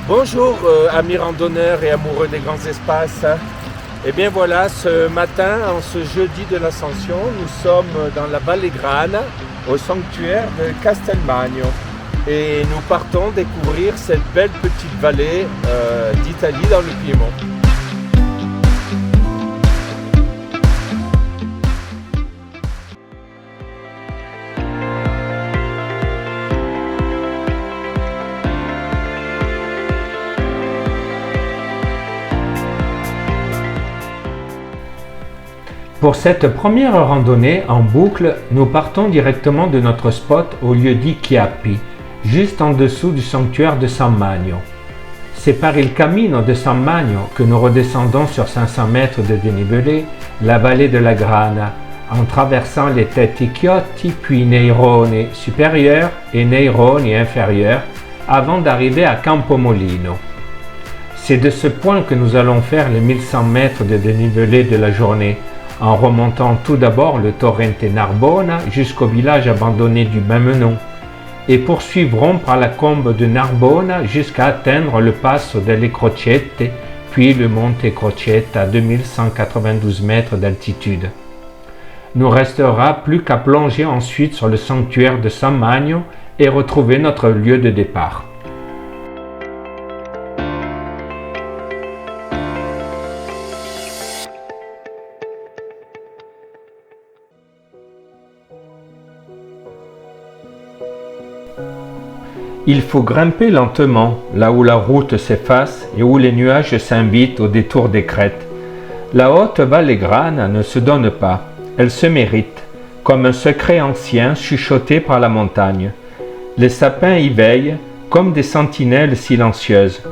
Bonjour amis randonneurs et amoureux des grands espaces. Et bien voilà, ce matin, en ce jeudi de l'Ascension, nous sommes dans la Valle Grana, au sanctuaire de Castelmagno. Et nous partons découvrir cette belle petite vallée d'Italie dans le Piémont. Pour cette première randonnée en boucle, nous partons directement de notre spot au lieu dit Chiappi, juste en dessous du sanctuaire de San Magno. C'est par il Camino de San Magno que nous redescendons sur 500 mètres de dénivelé la vallée de la Grana, en traversant les Tetti Chiotti, puis Neirone supérieur et Neirone inférieur, avant d'arriver à Campomolino. C'est de ce point que nous allons faire les 1100 mètres de dénivelé de la journée, en remontant tout d'abord le torrente Narbona jusqu'au village abandonné du même nom, et poursuivrons par la combe de Narbona jusqu'à atteindre le Passo delle Crocette, puis le Monte Crocette à 2192 mètres d'altitude. Nous restera plus qu'à plonger ensuite sur le sanctuaire de San Magno et retrouver notre lieu de départ. Il faut grimper lentement, là où la route s'efface et où les nuages s'invitent au détour des crêtes. La haute Valle Grana ne se donne pas, elle se mérite, comme un secret ancien chuchoté par la montagne. Les sapins y veillent, comme des sentinelles silencieuses.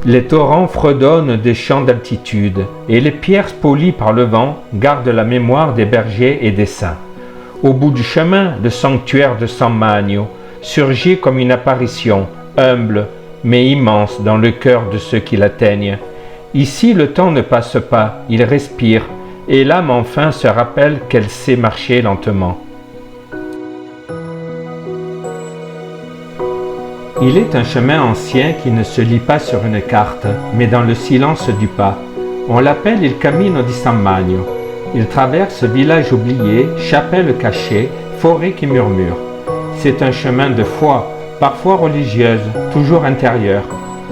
Les torrents fredonnent des champs d'altitude, et les pierres polies par le vent gardent la mémoire des bergers et des saints. Au bout du chemin, le sanctuaire de San Magno surgit comme une apparition, humble, mais immense dans le cœur de ceux qui l'atteignent. Ici, le temps ne passe pas, il respire, et l'âme enfin se rappelle qu'elle sait marcher lentement. Il est un chemin ancien qui ne se lit pas sur une carte, mais dans le silence du pas. On l'appelle il Camino di San Magno. Il traverse village oublié, chapelle cachée, forêt qui murmure. C'est un chemin de foi, parfois religieuse, toujours intérieure.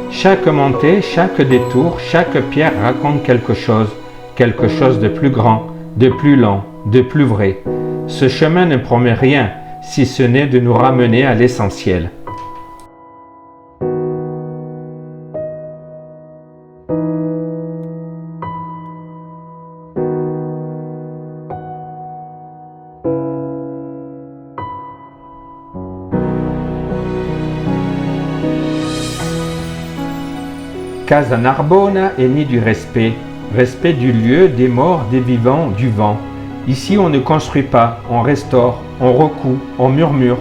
Chaque montée, chaque détour, chaque pierre raconte quelque chose de plus grand, de plus long, de plus vrai. Ce chemin ne promet rien, si ce n'est de nous ramener à l'essentiel. Casa Narbona est née du respect du lieu, des morts, des vivants, du vent. Ici on ne construit pas, on restaure, on recoue, on murmure.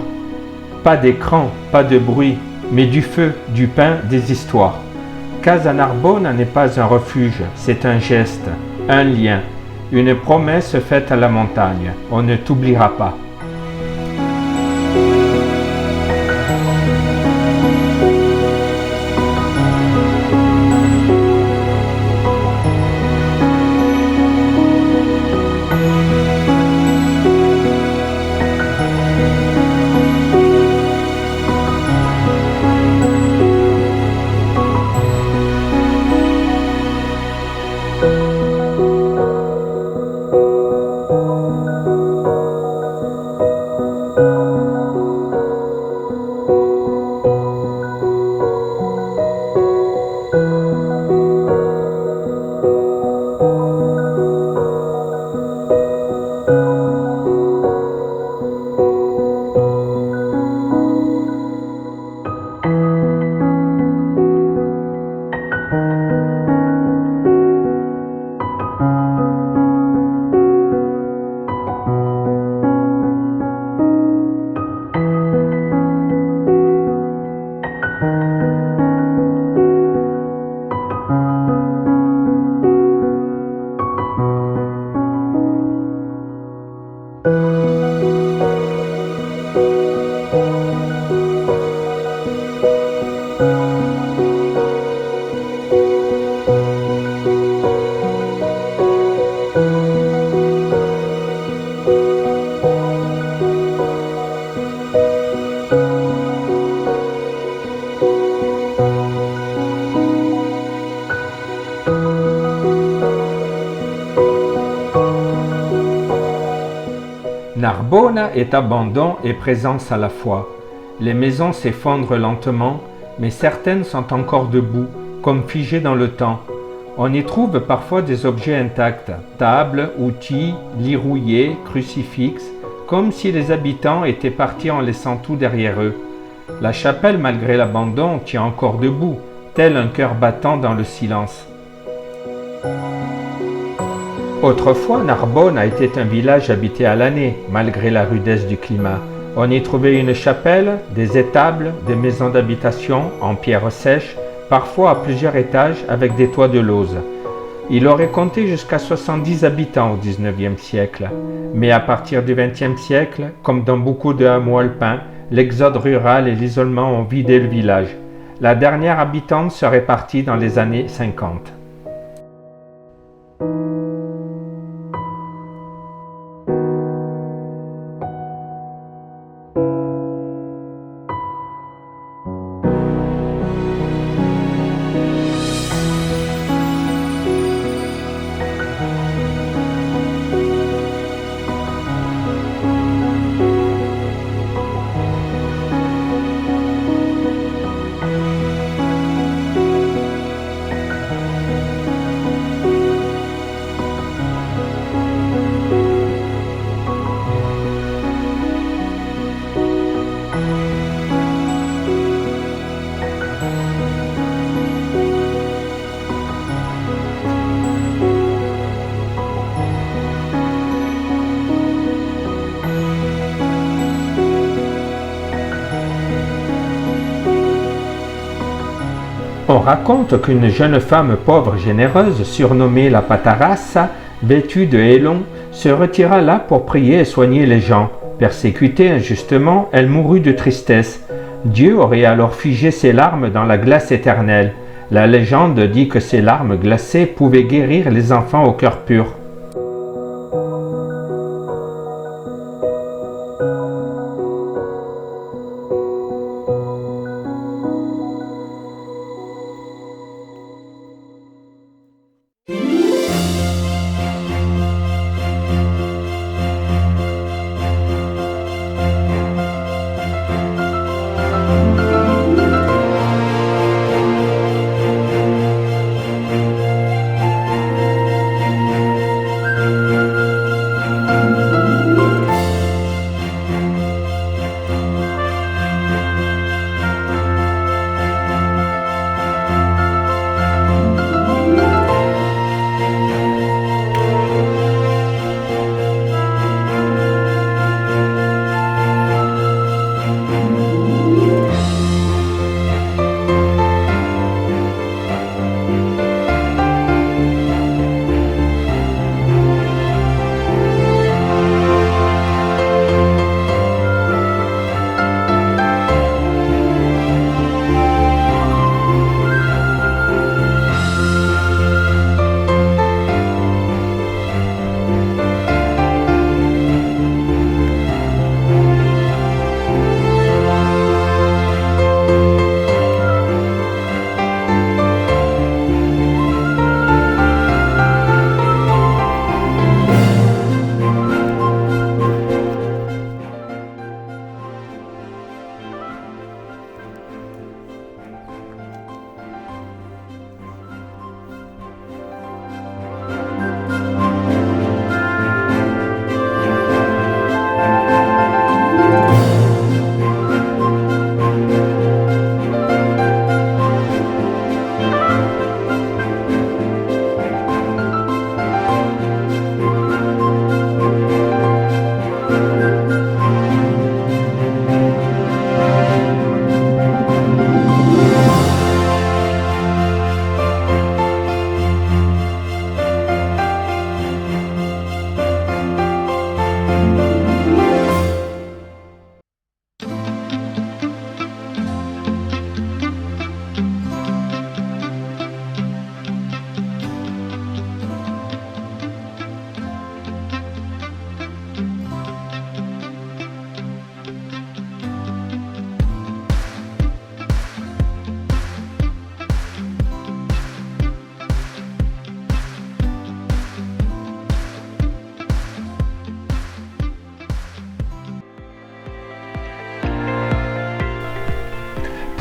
Pas d'écran, pas de bruit, mais du feu, du pain, des histoires. Casa Narbona n'est pas un refuge, c'est un geste, un lien, une promesse faite à la montagne. On ne t'oubliera pas. Narbona est abandon et présence à la fois. Les maisons s'effondrent lentement, mais certaines sont encore debout, comme figées dans le temps. On y trouve parfois des objets intacts, tables, outils, lits rouillés, crucifixes, comme si les habitants étaient partis en laissant tout derrière eux. La chapelle, malgré l'abandon, tient encore debout, tel un cœur battant dans le silence. Autrefois, Narbona était un village habité à l'année, malgré la rudesse du climat. On y trouvait une chapelle, des étables, des maisons d'habitation en pierre sèche, parfois à plusieurs étages avec des toits de lauze. Il aurait compté jusqu'à 70 habitants au XIXe siècle. Mais à partir du XXe siècle, comme dans beaucoup de hameaux alpins, l'exode rural et l'isolement ont vidé le village. La dernière habitante serait partie dans les années 50. On raconte qu'une jeune femme pauvre généreuse, surnommée la Patarassa, vêtue de hélons, se retira là pour prier et soigner les gens. Persécutée injustement, elle mourut de tristesse. Dieu aurait alors figé ses larmes dans la glace éternelle. La légende dit que ces larmes glacées pouvaient guérir les enfants au cœur pur.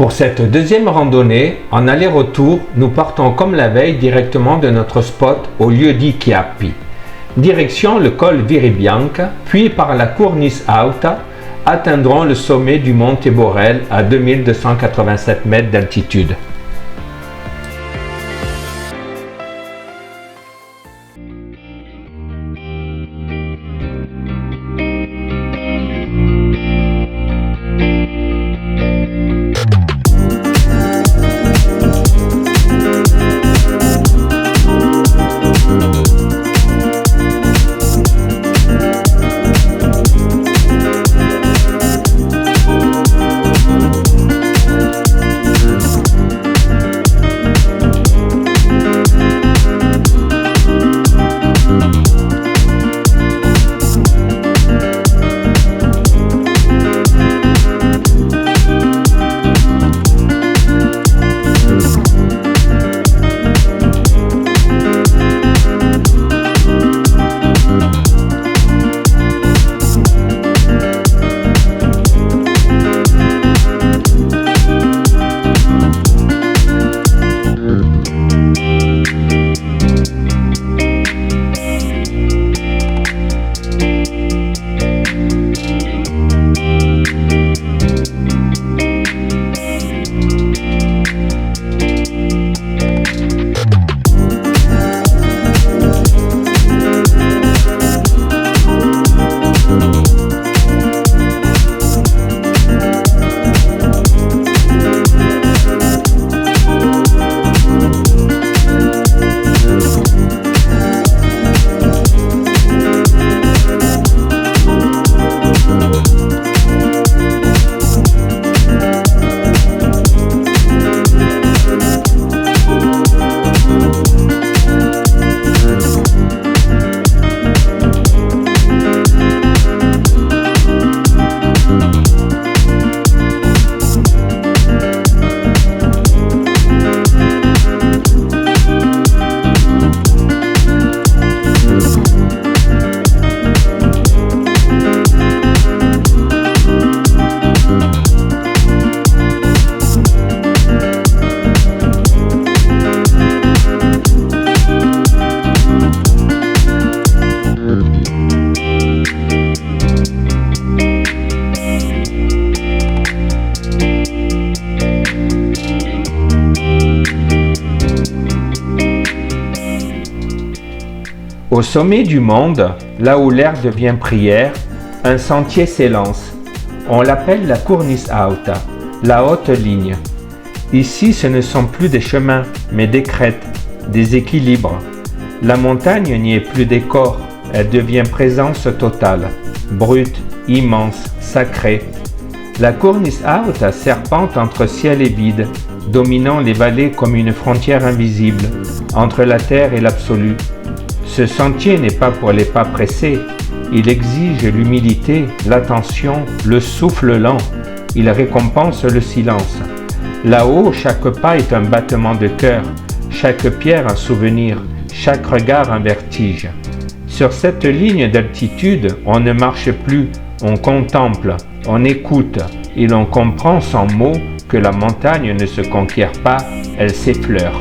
Pour cette deuxième randonnée, en aller-retour, nous partons comme la veille directement de notre spot au lieu-dit Chiappi. Direction le col Viribianca, puis par la Cornice Alta, atteindront le sommet du Monte Borel à 2287 mètres d'altitude. Au sommet du monde, là où l'air devient prière, un sentier s'élance. On l'appelle la Cornice Alta, la haute ligne. Ici, ce ne sont plus des chemins, mais des crêtes, des équilibres. La montagne n'y est plus décor, elle devient présence totale, brute, immense, sacrée. La Cornice Alta serpente entre ciel et vide, dominant les vallées comme une frontière invisible, entre la terre et l'absolu. Ce sentier n'est pas pour les pas pressés, il exige l'humilité, l'attention, le souffle lent, il récompense le silence. Là-haut, chaque pas est un battement de cœur, chaque pierre un souvenir, chaque regard un vertige. Sur cette ligne d'altitude, on ne marche plus, on contemple, on écoute, et l'on comprend sans mots que la montagne ne se conquiert pas, elle s'effleure.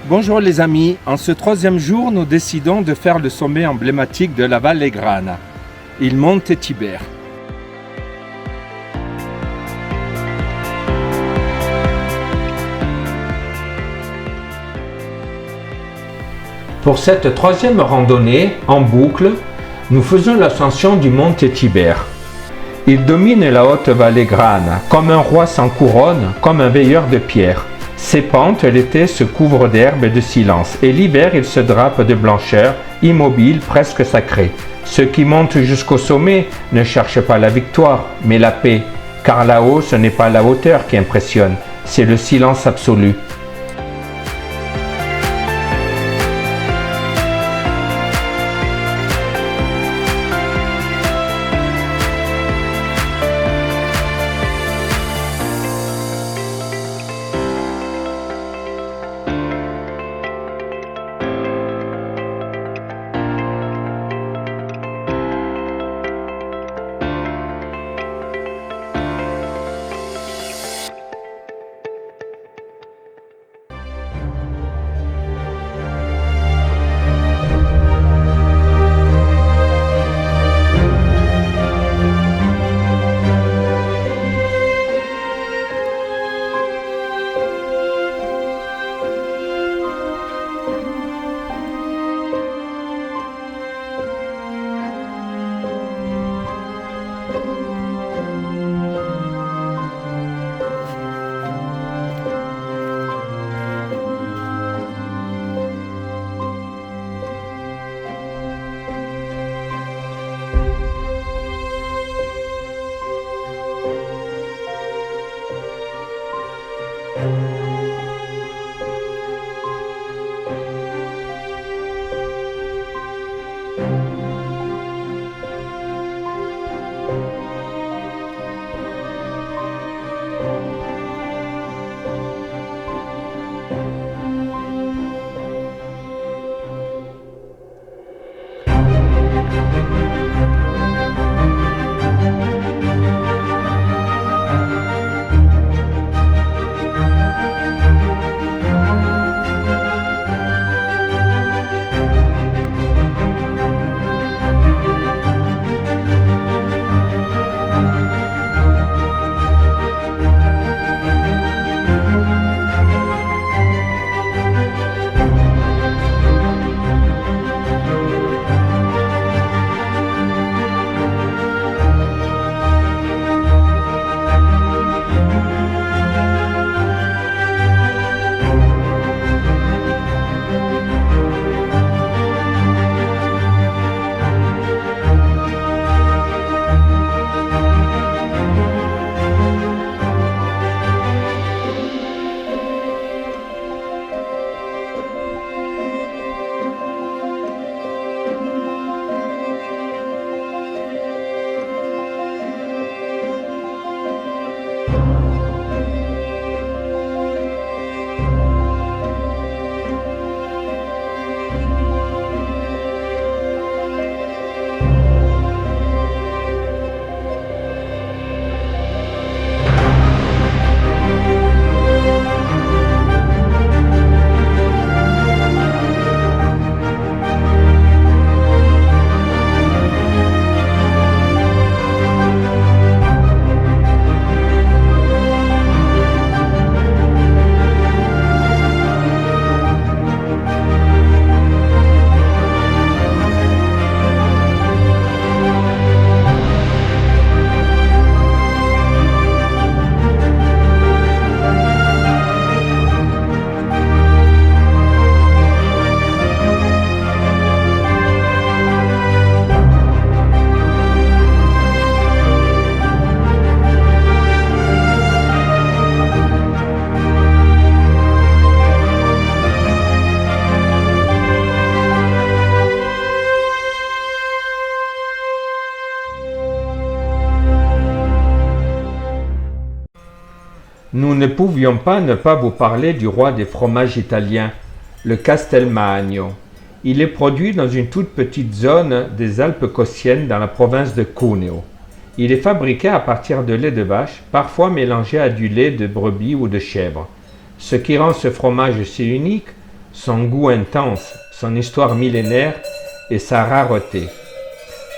Bonjour les amis, en ce troisième jour, nous décidons de faire le sommet emblématique de la Valle Grana, il Monte Tiber. Pour cette troisième randonnée, en boucle, nous faisons l'ascension du Monte Tiber. Il domine la haute Valle Grana, comme un roi sans couronne, comme un veilleur de pierre. Ses pentes l'été se couvrent d'herbe et de silence, et l'hiver il se drape de blancheur, immobile, presque sacré. Ceux qui montent jusqu'au sommet ne cherchent pas la victoire, mais la paix, car là-haut ce n'est pas la hauteur qui impressionne, c'est le silence absolu. Nous ne pouvions pas ne pas vous parler du roi des fromages italiens, le Castelmagno. Il est produit dans une toute petite zone des Alpes cautiennes dans la province de Cuneo. Il est fabriqué à partir de lait de vache, parfois mélangé à du lait de brebis ou de chèvre. Ce qui rend ce fromage si unique, son goût intense, son histoire millénaire et sa rareté.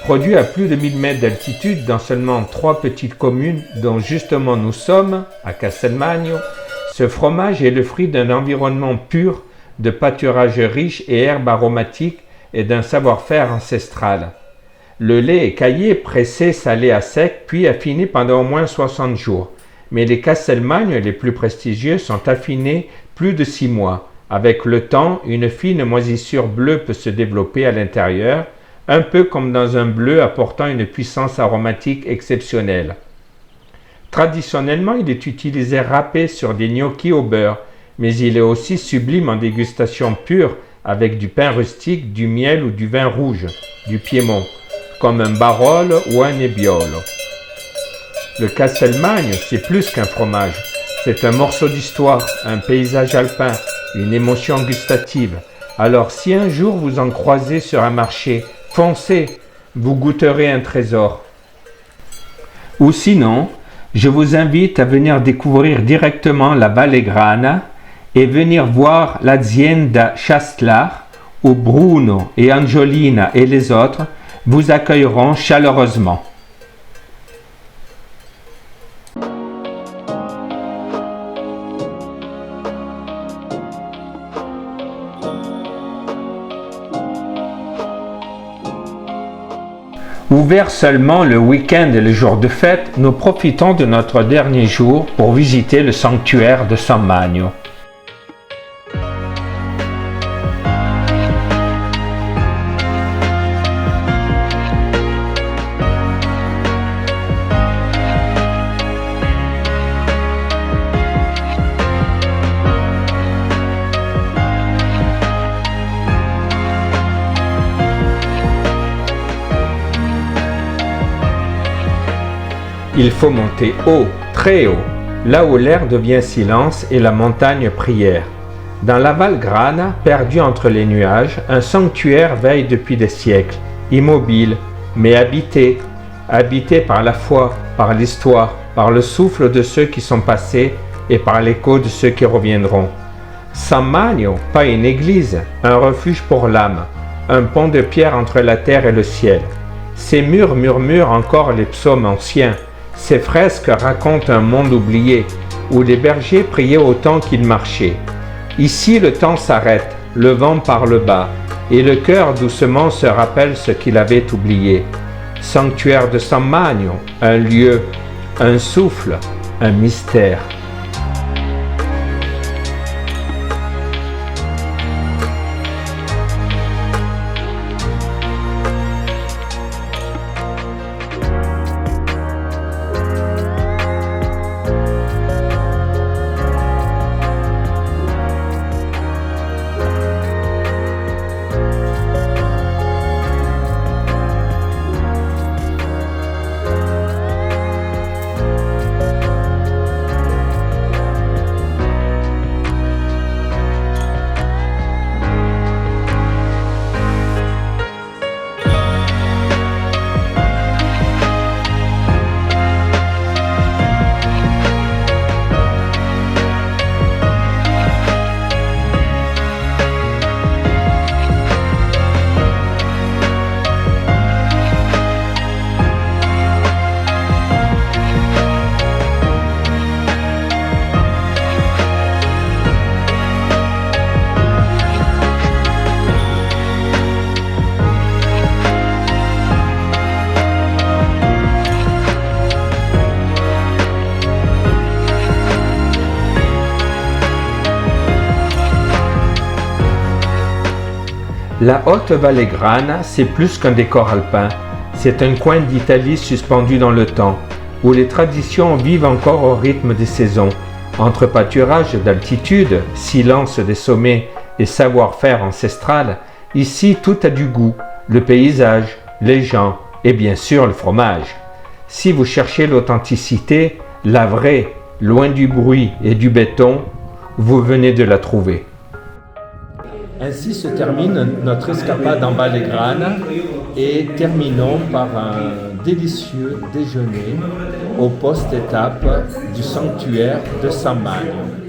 Produit à plus de 1000 mètres d'altitude dans seulement 3 petites communes dont justement nous sommes, à Castelmagno, ce fromage est le fruit d'un environnement pur, de pâturage riche et herbes aromatiques et d'un savoir-faire ancestral. Le lait est caillé, pressé, salé à sec, puis affiné pendant au moins 60 jours. mais les Castelmagne les plus prestigieux sont affinés plus de 6 mois. Avec le temps, une fine moisissure bleue peut se développer à l'intérieur, un peu comme dans un bleu apportant une puissance aromatique exceptionnelle. Traditionnellement, il est utilisé râpé sur des gnocchis au beurre, mais il est aussi sublime en dégustation pure avec du pain rustique, du miel ou du vin rouge, du Piémont, comme un Barolo ou un Nebbiolo. Le Castelmagne, c'est plus qu'un fromage. C'est un morceau d'histoire, un paysage alpin, une émotion gustative. Alors si un jour vous en croisez sur un marché, foncez, vous goûterez un trésor. Ou sinon, je vous invite à venir découvrir directement la Vallegrana et venir voir l'Azienda Chastlar où Bruno et Angiolina et les autres vous accueilleront chaleureusement. Ouvert seulement le week-end et le jour de fête, nous profitons de notre dernier jour pour visiter le sanctuaire de San Magno. Il faut monter haut, très haut, là où l'air devient silence et la montagne prière. Dans la Valgrana, perdu entre les nuages, un sanctuaire veille depuis des siècles, immobile, mais habité par la foi, par l'histoire, par le souffle de ceux qui sont passés et par l'écho de ceux qui reviendront. San Magno, pas une église, un refuge pour l'âme, un pont de pierre entre la terre et le ciel. Ces murs murmurent encore les psaumes anciens. Ces fresques racontent un monde oublié, où les bergers priaient autant qu'ils marchaient. Ici, le temps s'arrête, le vent parle bas, et le cœur doucement se rappelle ce qu'il avait oublié. Sanctuaire de San Magno, un lieu, un souffle, un mystère. La Haute Vallegrana, c'est plus qu'un décor alpin. C'est un coin d'Italie suspendu dans le temps, où les traditions vivent encore au rythme des saisons. Entre pâturage d'altitude, silence des sommets et savoir-faire ancestral, ici tout a du goût, le paysage, les gens et bien sûr le fromage. Si vous cherchez l'authenticité, la vraie, loin du bruit et du béton, vous venez de la trouver. Ainsi se termine notre escapade en Vallegrana et terminons par un délicieux déjeuner au post-étape du sanctuaire de San Magno.